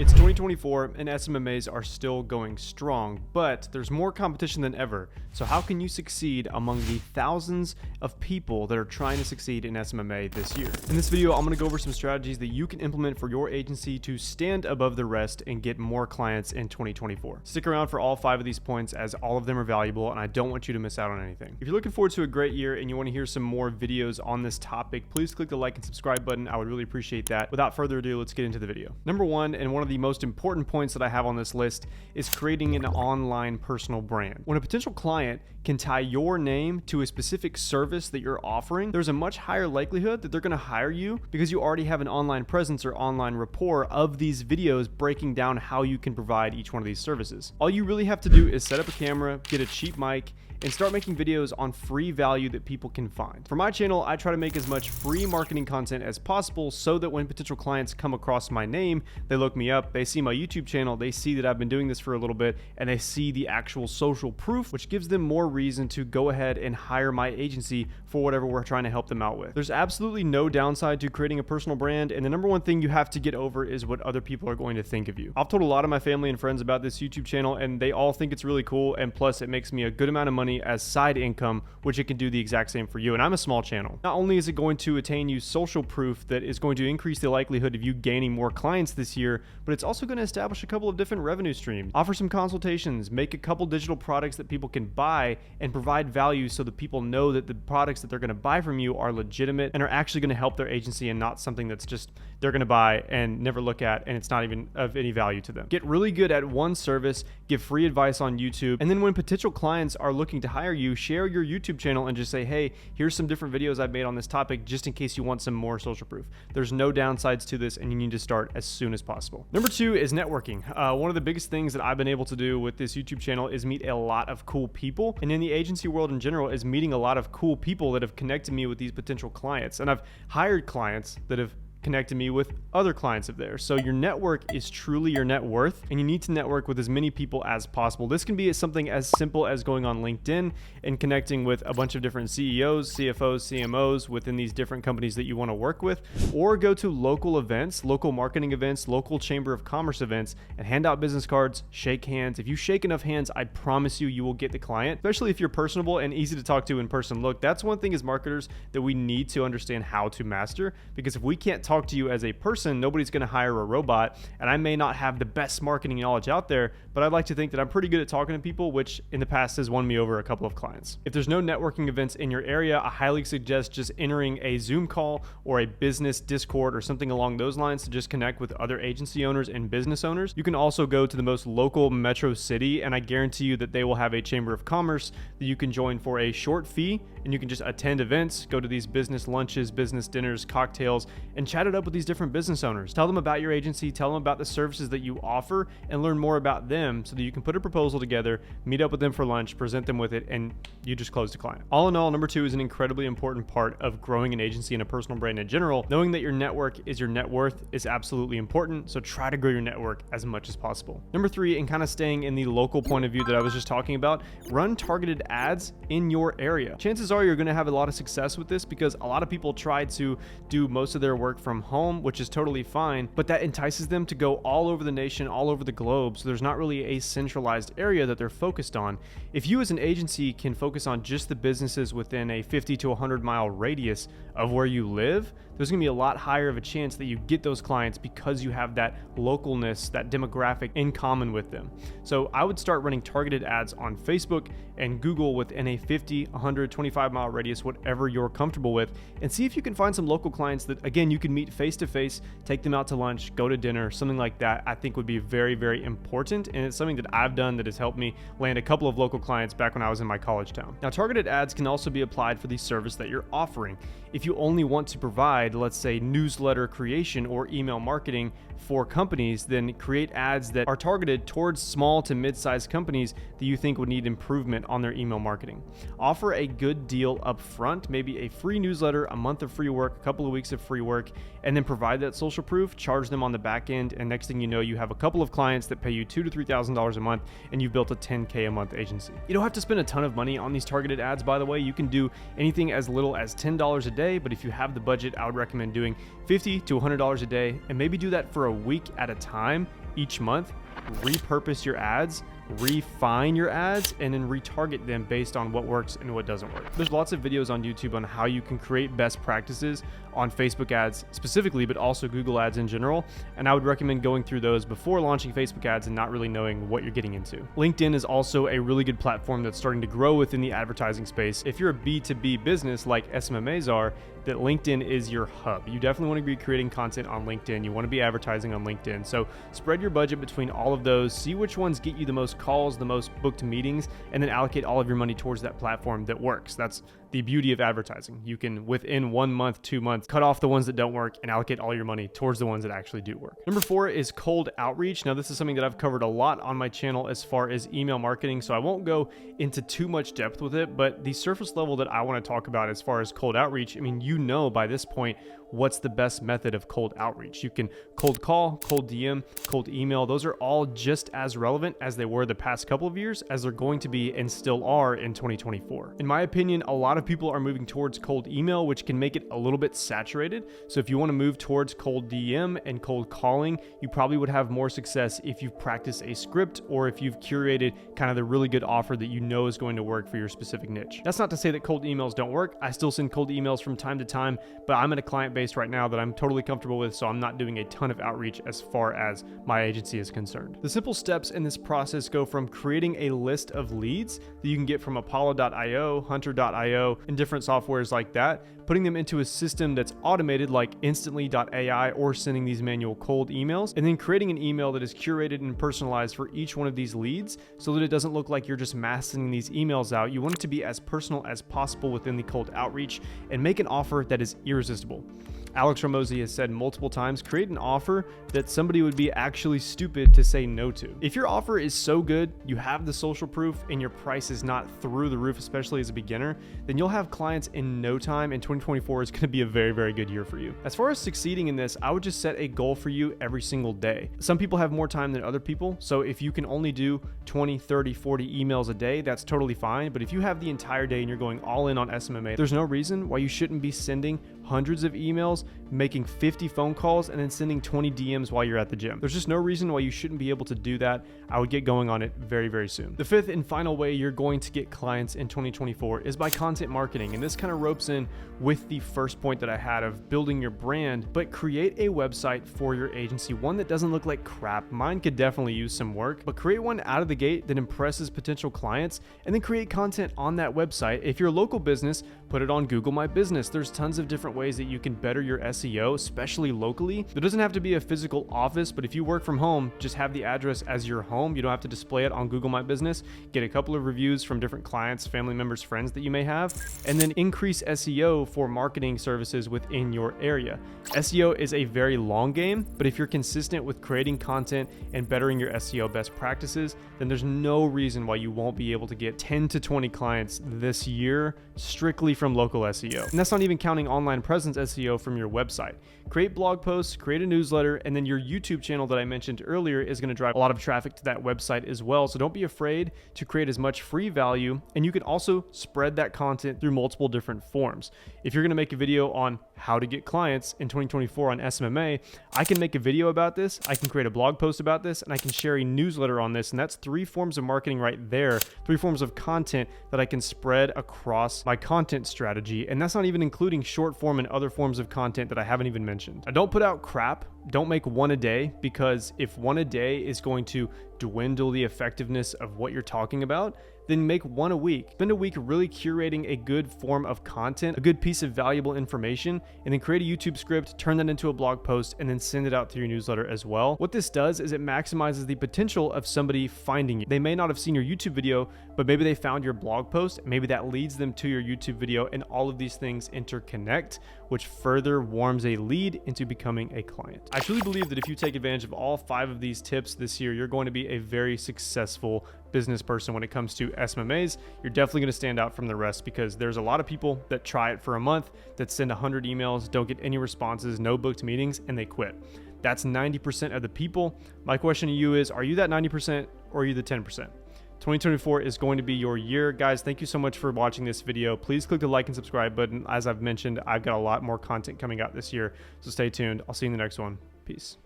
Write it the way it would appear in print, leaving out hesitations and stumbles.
It's 2024 and SMMAs are still going strong, but there's more competition than ever. So how can you succeed among the thousands of people that are trying to succeed in SMMA this year? In this video, I'm going to go over some strategies that you can implement for your agency to stand above the rest and get more clients in 2024. Stick around for all 5 of these points as all of them are valuable and I don't want you to miss out on anything. If you're looking forward to a great year and you want to hear some more videos on this topic, please click the like and subscribe button. I would really appreciate that. Without further ado, let's get into the video. Number 1, and one of the most important points that I have on this list, is creating an online personal brand. When a potential client can tie your name to a specific service that you're offering, there's a much higher likelihood that they're going to hire you because you already have an online presence or online rapport of these videos breaking down how you can provide each one of these services. All you really have to do is set up a camera, get a cheap mic, and start making videos on free value that people can find. For my channel, I try to make as much free marketing content as possible so that when potential clients come across my name, they look me up, they see my YouTube channel, they see that I've been doing this for a little bit, and they see the actual social proof, which gives them more reason to go ahead and hire my agency for whatever we're trying to help them out with. There's absolutely no downside to creating a personal brand, and the number one thing you have to get over is what other people are going to think of you. I've told a lot of my family and friends about this YouTube channel, and they all think it's really cool, and plus it makes me a good amount of money as side income, which it can do the exact same for you. And I'm a small channel. Not only is it going to attain you social proof that is going to increase the likelihood of you gaining more clients this year, but it's also going to establish a couple of different revenue streams. Offer some consultations, make a couple digital products that people can buy, and provide value so that people know that the products that they're going to buy from you are legitimate and are actually going to help their agency and not something that's just they're going to buy and never look at and it's not even of any value to them. Get really good at one service, give free advice on YouTube, and then when potential clients are looking to hire you, share your YouTube channel and just say, hey, here's some different videos I've made on this topic just in case you want some more social proof. There's no downsides to this and you need to start as soon as possible. Number 2 is networking. One of the biggest things that I've been able to do with this YouTube channel is meet a lot of cool people, and in the agency world in general is meeting a lot of cool people that have connected me with these potential clients, and I've hired clients that have connected me with other clients of theirs. So your network is truly your net worth, and you need to network with as many people as possible. This can be something as simple as going on LinkedIn and connecting with a bunch of different CEOs, CFOs, CMOs within these different companies that you want to work with, or go to local events, local marketing events, local chamber of commerce events, and hand out business cards, shake hands. If you shake enough hands, I promise you will get the client, especially if you're personable and easy to talk to in person. Look, that's one thing as marketers that we need to understand how to master, because if we can't talk to you as a person, nobody's going to hire a robot. And I may not have the best marketing knowledge out there, but I'd like to think that I'm pretty good at talking to people, which in the past has won me over a couple of clients. If there's no networking events in your area, I highly suggest just entering a Zoom call or a business Discord or something along those lines to just connect with other agency owners and business owners. You can also go to the most local metro city, and I guarantee you that they will have a chamber of commerce that you can join for a short fee, and you can just attend events, go to these business lunches, business dinners, cocktails, and chat it up with these different business owners. Tell them about your agency, tell them about the services that you offer, and learn more about them so that you can put a proposal together, meet up with them for lunch, present them with it, and you just closed a client. All in all, number 2 is an incredibly important part of growing an agency and a personal brand in general. Knowing that your network is your net worth is absolutely important, so try to grow your network as much as possible. Number 3, and kind of staying in the local point of view that I was just talking about, run targeted ads in your area. Chances are you're going to have a lot of success with this because a lot of people try to do most of their work from home, which is totally fine, but that entices them to go all over the nation, all over the globe. So there's not really a centralized area that they're focused on. If you as an agency can focus on just the businesses within a 50 to 100 mile radius of where you live, there's going to be a lot higher of a chance that you get those clients because you have that localness, that demographic in common with them. So I would start running targeted ads on Facebook and Google within a 50, 100, 25 mile radius, whatever you're comfortable with, and see if you can find some local clients that, again, you can meet face to face, take them out to lunch, go to dinner, something like that. I think would be very, very important, and it's something that I've done that has helped me land a couple of local clients back when I was in my college town. Now, targeted ads can also be applied for the service that you're offering. If you only want to provide, let's say, newsletter creation or email marketing for companies, then create ads that are targeted towards small to mid-sized companies that you think would need improvement on their email marketing. Offer a good deal up front, maybe a free newsletter, a month of free work, a couple of weeks of free work, and then provide that social proof, charge them on the back end, and next thing you know, you have a couple of clients that pay you $2,000 to $3,000 a month, and you've built a $10K a month agency. You don't have to spend a ton of money on these targeted ads, by the way. You can do anything as little as $10 a day, but if you have the budget, I would recommend doing $50 to $100 a day, and maybe do that for a week at a time each month. Repurpose your ads, refine your ads, and then retarget them based on what works and what doesn't work. There's lots of videos on YouTube on how you can create best practices on Facebook ads specifically, but also Google ads in general. And I would recommend going through those before launching Facebook ads and not really knowing what you're getting into. LinkedIn is also a really good platform that's starting to grow within the advertising space. If you're a B2B business like SMMAs are, that LinkedIn is your hub. You definitely want to be creating content on LinkedIn. You want to be advertising on LinkedIn. So spread your budget between all of those, see which ones get you the most calls, the most booked meetings, and then allocate all of your money towards that platform that works. That's the beauty of advertising. You can, within 1 month, 2 months, cut off the ones that don't work and allocate all your money towards the ones that actually do work. Number 4 is cold outreach. Now, this is something that I've covered a lot on my channel as far as email marketing, so I won't go into too much depth with it, but the surface level that I want to talk about as far as cold outreach, I mean, you know by this point what's the best method of cold outreach. You can cold call, cold DM, cold email. Those are all just as relevant as they were the past couple of years as they're going to be and still are in 2024. In my opinion, a lot of people are moving towards cold email, which can make it a little bit saturated. So if you want to move towards cold DM and cold calling, you probably would have more success if you've practiced a script or if you've curated kind of the really good offer that you know is going to work for your specific niche. That's not to say that cold emails don't work. I still send cold emails from time to time, but I'm at a client base right now that I'm totally comfortable with, so I'm not doing a ton of outreach as far as my agency is concerned. The simple steps in this process go from creating a list of leads that you can get from Apollo.io, Hunter.io, and different softwares like that, putting them into a system that's automated like Instantly.ai or sending these manual cold emails, and then creating an email that is curated and personalized for each one of these leads so that it doesn't look like you're just mass sending these emails out. You want it to be as personal as possible within the cold outreach and make an offer that is irresistible. Alex Ramosi has said multiple times, create an offer that somebody would be actually stupid to say no to. If your offer is so good, you have the social proof, and your price is not through the roof, especially as a beginner, then you'll have clients in no time, and 2024 is going to be a very, very good year for you. As far as succeeding in this, I would just set a goal for you every single day. Some people have more time than other people, so if you can only do 20, 30, 40 emails a day, that's totally fine. But if you have the entire day and you're going all in on SMMA, there's no reason why you shouldn't be sending hundreds of emails, making 50 phone calls, and then sending 20 DMs while you're at the gym. There's just no reason why you shouldn't be able to do that. I would get going on it very, very soon. The fifth and final way you're going to get clients in 2024 is by content marketing. And this kind of ropes in with the first point that I had of building your brand, but create a website for your agency, one that doesn't look like crap. Mine could definitely use some work, but create one out of the gate that impresses potential clients, and then create content on that website. If you're a local business, put it on Google My Business. There's tons of different ways that you can better your SEO, especially locally. There doesn't have to be a physical office, but if you work from home, just have the address as your home. You don't have to display it on Google My Business. Get a couple of reviews from different clients, family members, friends that you may have, and then increase SEO for marketing services within your area. SEO is a very long game, but if you're consistent with creating content and bettering your SEO best practices, then there's no reason why you won't be able to get 10 to 20 clients this year strictly from local SEO. And that's not even counting online presence SEO from your website. Create blog posts, create a newsletter, and then your YouTube channel that I mentioned earlier is going to drive a lot of traffic to that website as well. So don't be afraid to create as much free value, and you can also spread that content through multiple different forms. If you're going to make a video on how to get clients in 2024 on SMMA, I can make a video about this, I can create a blog post about this, and I can share a newsletter on this. And that's 3 forms of marketing right there, 3 forms of content that I can spread across my content strategy. And that's not even including short form and other forms of content that I haven't even mentioned. I don't put out crap. Don't make one a day, because if one a day is going to dwindle the effectiveness of what you're talking about, then make one a week. Spend a week really curating a good form of content, a good piece of valuable information, and then create a YouTube script, turn that into a blog post, and then send it out through your newsletter as well. What this does is it maximizes the potential of somebody finding you. They may not have seen your YouTube video, but maybe they found your blog post. Maybe that leads them to your YouTube video, and all of these things interconnect which further warms a lead into becoming a client. I truly believe that if you take advantage of all 5 of these tips this year, you're going to be a very successful business person when it comes to SMMAs. You're definitely going to stand out from the rest because there's a lot of people that try it for a month, that send 100 emails, don't get any responses, no booked meetings, and they quit. That's 90% of the people. My question to you is, are you that 90% or are you the 10%? 2024 is going to be your year. Guys, thank you so much for watching this video. Please click the like and subscribe button. As I've mentioned, I've got a lot more content coming out this year, so stay tuned. I'll see you in the next one. Peace.